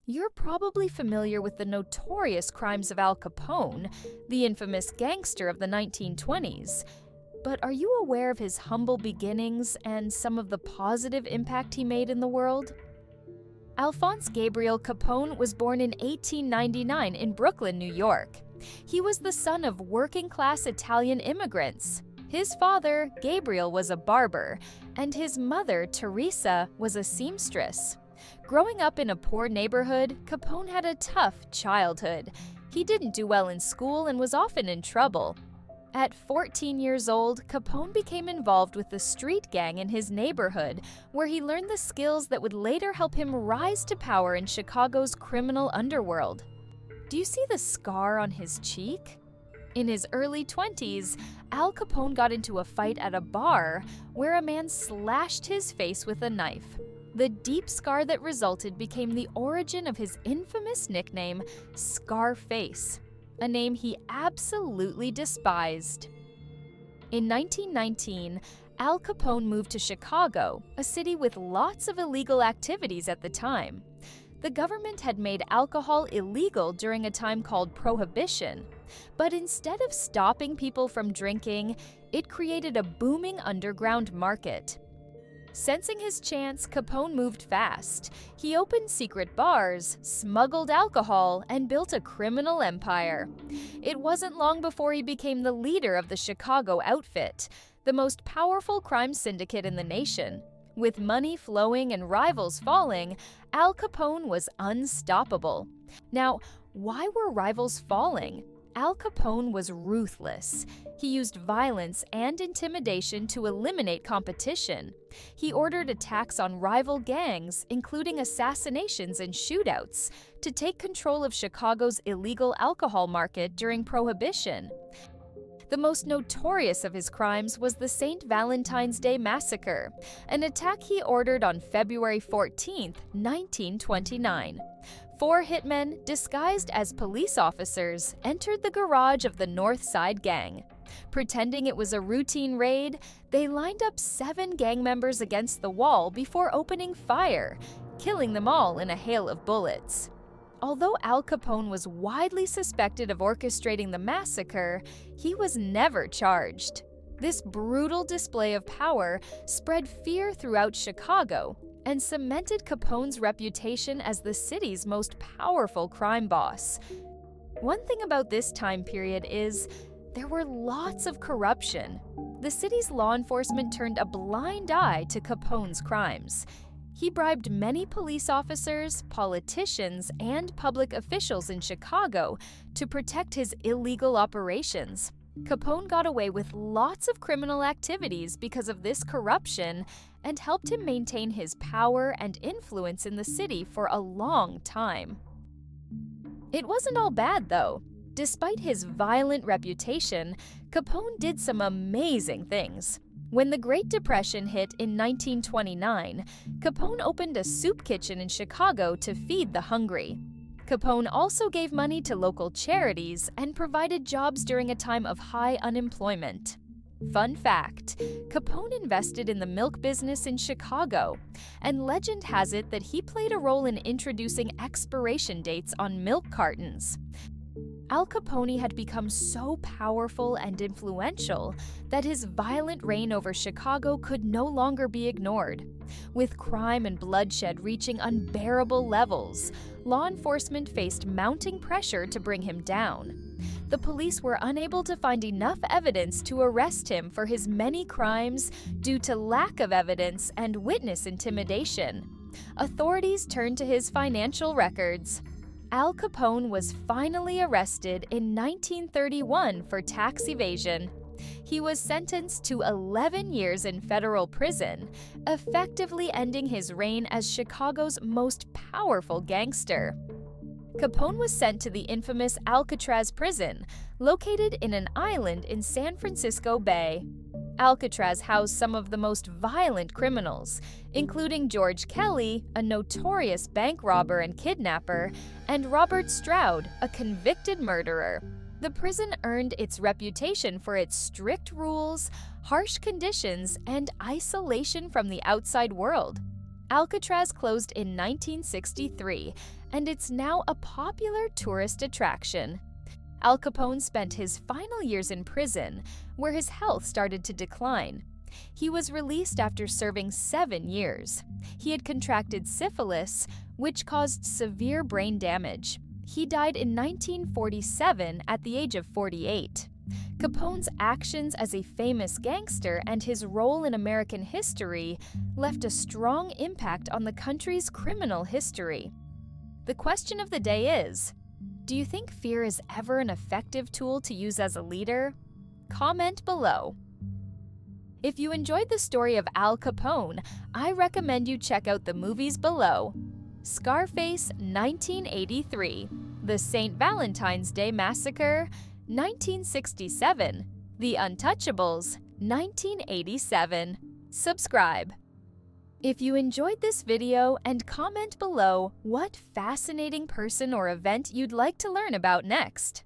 You're probably familiar with the notorious crimes of Al Capone, the infamous gangster of the 1920s. But are you aware of his humble beginnings and some of the positive impact he made in the world? Alphonse Gabriel Capone was born in 1899 in Brooklyn, New York. He was the son of working-class Italian immigrants. His father, Gabriel, was a barber, and his mother, Teresa, was a seamstress. Growing up in a poor neighborhood, Capone had a tough childhood. He didn't do well in school and was often in trouble. At 14 years old, Capone became involved with the street gang in his neighborhood, where he learned the skills that would later help him rise to power in Chicago's criminal underworld. Do you see the scar on his cheek? In his early 20s, Al Capone got into a fight at a bar where a man slashed his face with a knife. The deep scar that resulted became the origin of his infamous nickname, Scarface, a name he absolutely despised. In 1919, Al Capone moved to Chicago, a city with lots of illegal activities at the time. The government had made alcohol illegal during a time called Prohibition, but instead of stopping people from drinking, it created a booming underground market. Sensing his chance, Capone moved fast. He opened secret bars, smuggled alcohol, and built a criminal empire. It wasn't long before he became the leader of the Chicago Outfit, the most powerful crime syndicate in the nation. With money flowing and rivals falling, Al Capone was unstoppable. Now, why were rivals falling? Al Capone was ruthless. He used violence and intimidation to eliminate competition. He ordered attacks on rival gangs, including assassinations and shootouts, to take control of Chicago's illegal alcohol market during Prohibition. The most notorious of his crimes was the St. Valentine's Day Massacre, an attack he ordered on February 14, 1929. 4 hitmen, disguised as police officers, entered the garage of the North Side Gang. Pretending it was a routine raid, they lined up 7 gang members against the wall before opening fire, killing them all in a hail of bullets. Although Al Capone was widely suspected of orchestrating the massacre, he was never charged. This brutal display of power spread fear throughout Chicago and cemented Capone's reputation as the city's most powerful crime boss. One thing about this time period is there were lots of corruption. The city's law enforcement turned a blind eye to Capone's crimes. He bribed many police officers, politicians, and public officials in Chicago to protect his illegal operations. Capone got away with lots of criminal activities because of this corruption and helped him maintain his power and influence in the city for a long time. It wasn't all bad, though. Despite his violent reputation, Capone did some amazing things. When the Great Depression hit in 1929, Capone opened a soup kitchen in Chicago to feed the hungry. Capone also gave money to local charities and provided jobs during a time of high unemployment. Fun fact, Capone invested in the milk business in Chicago, and legend has it that he played a role in introducing expiration dates on milk cartons. Al Capone had become so powerful and influential that his violent reign over Chicago could no longer be ignored. With crime and bloodshed reaching unbearable levels, law enforcement faced mounting pressure to bring him down. The police were unable to find enough evidence to arrest him for his many crimes due to lack of evidence and witness intimidation. Authorities turned to his financial records. Al Capone was finally arrested in 1931 for tax evasion. He was sentenced to 11 years in federal prison, effectively ending his reign as Chicago's most powerful gangster. Capone was sent to the infamous Alcatraz prison, located in an island in San Francisco Bay. Alcatraz housed some of the most violent criminals, including George Kelly, a notorious bank robber and kidnapper, and Robert Stroud, a convicted murderer. The prison earned its reputation for its strict rules, harsh conditions, and isolation from the outside world. Alcatraz closed in 1963, and it's now a popular tourist attraction. Al Capone spent his final years in prison, where his health started to decline. He was released after serving 7 years. He had contracted syphilis, which caused severe brain damage. He died in 1947 at the age of 48. Capone's actions as a famous gangster and his role in American history left a strong impact on the country's criminal history. The question of the day is, do you think fear is ever an effective tool to use as a leader? Comment below. If you enjoyed the story of Al Capone, I recommend you check out the movies below: Scarface 1983, The St. Valentine's Day Massacre 1967, The Untouchables 1987. Subscribe. If you enjoyed this video, and comment below what fascinating person or event you'd like to learn about next.